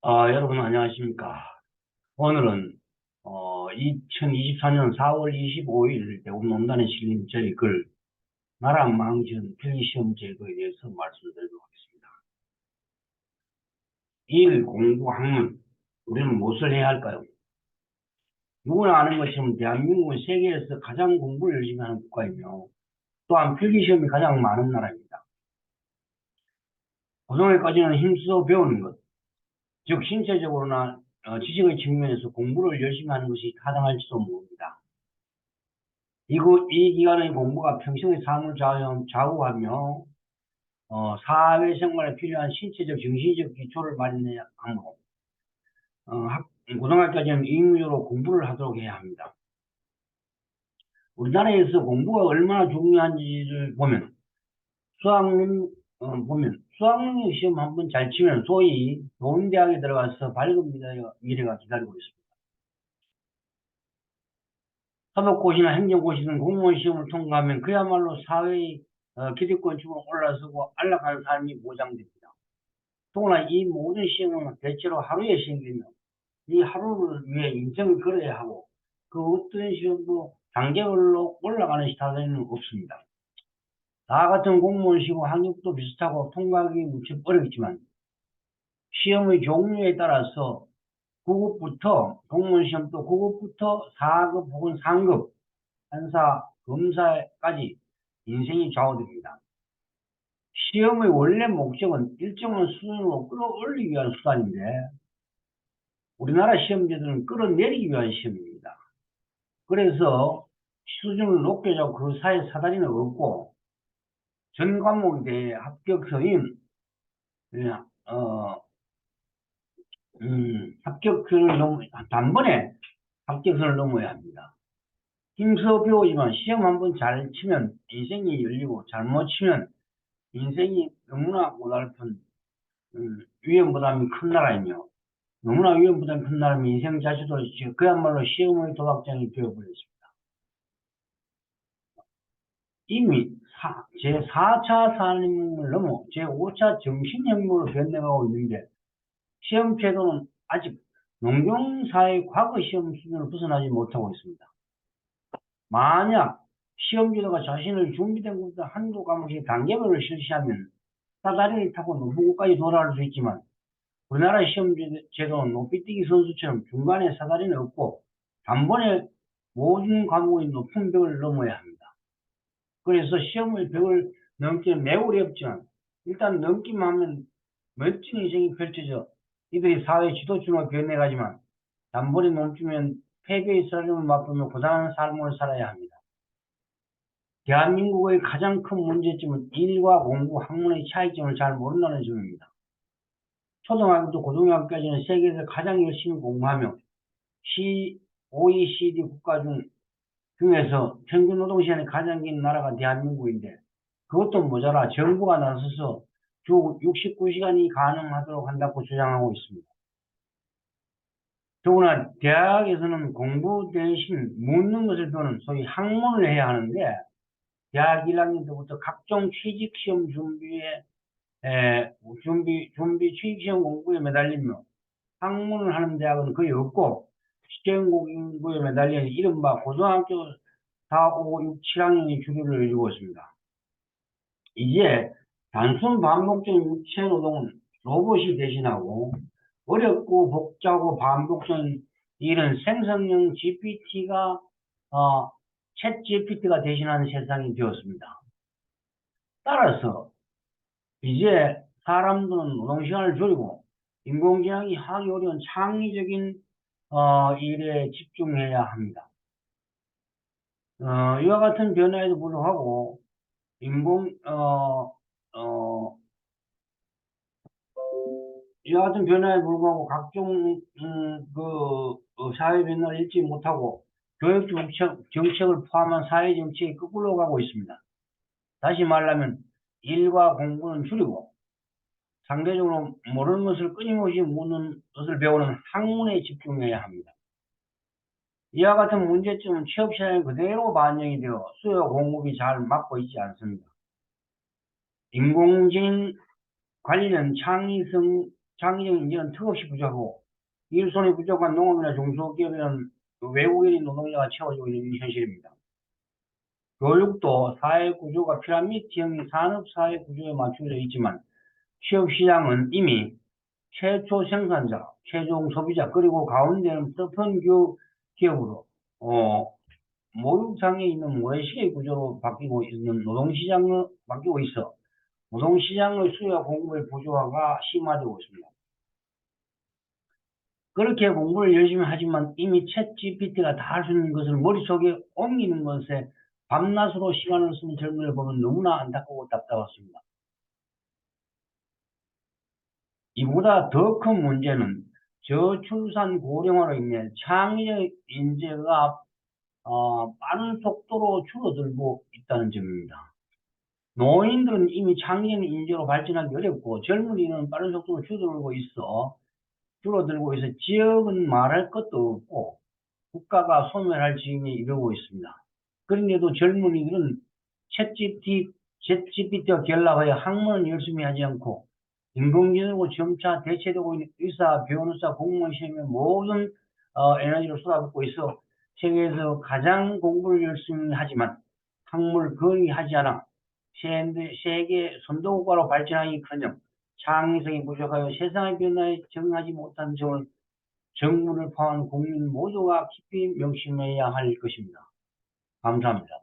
여러분 안녕하십니까. 오늘은 2024년 4월 25일 대법논단에 실린 저희 글 나라 망정 필기시험 제도에 대해서 말씀드리도록 하겠습니다. 1. 공부 학문. 우리는 무엇을 해야 할까요? 누구나 아는 것처럼 대한민국은 세계에서 가장 공부를 열심히 하는 국가이며 또한 필기시험이 가장 많은 나라입니다. 고등학교까지는 힘써 배우는 것, 즉 신체적으로나 지식의 측면에서 공부를 열심히 하는 것이 타당할지도 모릅니다. 이 기간의 공부가 평생의 삶을 좌우하며 사회생활에 필요한 신체적, 정신적 기초를 마련해야 하므로 고등학교까지는 의무적으로 공부를 하도록 해야 합니다. 우리나라에서 공부가 얼마나 중요한지를 보면 수학능력 시험 한 번 잘 치면 소위 좋은 대학에 들어가서 밝은 미래가 기다리고 있습니다. 사법고시나 행정고시 등 공무원 시험을 통과하면 그야말로 사회의 기득권층으로 올라서고 안락한 삶이 보장됩니다. 더구나 이 모든 시험은 대체로 하루에 시행되며 이 하루를 위해 인생을 걸어야 하고 그 어떤 시험도 단계별로 올라가는 사례는 없습니다. 다 같은 공무원 시험 학력도 비슷하고 통과하기 무척 어렵지만 시험의 종류에 따라서 9급부터 공무원 시험도 9급부터 4급 혹은 상급 판사, 검사까지 인생이 좌우됩니다. 시험의 원래 목적은 일정한 수준으로 끌어올리기 위한 수단인데 우리나라 시험제도는 끌어내리기 위한 시험입니다. 그래서 수준을 높게 잡고 그 사이에 사다리는 없고 전 과목에 대해 합격서인 합격서를 단번에 합격서를 넘어야 합니다. 힘써 배우지만 시험 한번 잘 치면 인생이 열리고 잘못 치면 인생이 너무나 고달픈 위험 부담이 큰 나라이며 너무나 위험 부담이 큰 나라면 인생 자체도 그야말로 시험의 도박장이 되어버렸습니다. 이미 제4차 산업혁명을 넘어 제5차 정신혁명으로 변해가고 있는데 시험 제도는 아직 농경사의 과거 시험 수준을 벗어나지 못하고 있습니다. 만약 시험 제도가 자신을 준비된 것보다 한두 과목씩 단계별로 실시하면 사다리를 타고 높은 곳까지 돌아갈 수 있지만 우리나라 시험 제도는 높이뛰기 선수처럼 중간에 사다리는 없고 단번에 모든 과목의 높은 벽을 넘어야 합니다. 그래서 시험의 벽을 넘기는 매우 어렵지만 일단 넘기만 하면 멋진 인생이 펼쳐져 이들이 사회 지도층으로 변해가지만 단번에 넘기면 패배의 쓰라림을 맛보며 고단한 삶을 살아야 합니다. 대한민국의 가장 큰 문제점은 일과 공부, 학문의 차이점을 잘 모른다는 점입니다. 초등학교부터 고등학교까지는 세계에서 가장 열심히 공부하며 OECD 국가 중에서 평균 노동시간이 가장 긴 나라가 대한민국인데 그것도 모자라 정부가 나서서 주 69시간이 가능하도록 한다고 주장하고 있습니다. 더구나 대학에서는 공부 대신 묻는 것을 배우는 소위 학문을 해야 하는데 대학 1학년 때부터 각종 취직시험 취직시험 공부에 매달리며 학문을 하는 대학은 거의 없고 시험 공부에 매달리는 이른바 고등학교 4, 5, 6, 7학년이 주류를 이루고 있습니다. 이제 단순 반복적인 육체 노동은 로봇이 대신하고 어렵고 복잡하고 반복적인 일은 생성형 챗 GPT가 대신하는 세상이 되었습니다. 따라서 이제 사람들은 노동시간을 줄이고 인공지능이 하기 어려운 창의적인 일에 집중해야 합니다. 이와 같은 변화에도 불구하고 이와 같은 변화에 불구하고 각종 사회 변화를 읽지 못하고 교육 정책을 포함한 사회 정책이 거꾸로 가고 있습니다. 다시 말하면 일과 공부는 줄이고 상대적으로 모르는 것을 끊임없이 묻는 것을 배우는 학문에 집중해야 합니다. 이와 같은 문제점은 취업 시장에 그대로 반영이 되어 수요 공급이 잘 맞고 있지 않습니다. 인공지능 관련 창의적인 인재는 턱없이 부족하고 일손이 부족한 농업이나 중소기업에는 외국인인 노동자가 채워지고 있는 현실입니다. 교육도 사회 구조가 피라미드형 산업 사회 구조에 맞춰져 있지만 취업 시장은 이미 최초 생산자, 최종 소비자, 그리고 가운데는 프로펀 기업으로 모육장에 있는 모래시계 구조로 바뀌고 있는 노동시장으로 바뀌고 있어 노동시장의 수요와 공급의 부조화가 심화되고 있습니다. 그렇게 공부를 열심히 하지만 이미 챗 GPT가 다 할 수 있는 것을 머릿속에 옮기는 것에 밤낮으로 시간을 쓰는 젊은이를 보면 너무나 안타깝고 답답했습니다. 이보다 더 큰 문제는 저출산 고령화로 인해 창의적 인재가 빠른 속도로 줄어들고 있다는 점입니다. 노인들은 이미 창의적 인재로 발전하기 어렵고 젊은이는 빠른 속도로 줄어들고 있어 지역은 말할 것도 없고 국가가 소멸할 지경에 이르고 있습니다. 그런데도 젊은이들은 챗GPT와 결합하여 학문을 열심히 하지 않고 인공지능으로 점차 대체되고 있는 의사, 변호사, 공무원 시험에 모든 에너지를 쏟아붓고 있어 세계에서 가장 공부를 열심히 하지만 학문을 거의 하지 않아 세계 선도국가로 발전하기커녕 창의성이 부족하여 세상의 변화에 적응하지 못한 점을 정부를 포함한 국민 모두가 깊이 명심해야 할 것입니다. 감사합니다.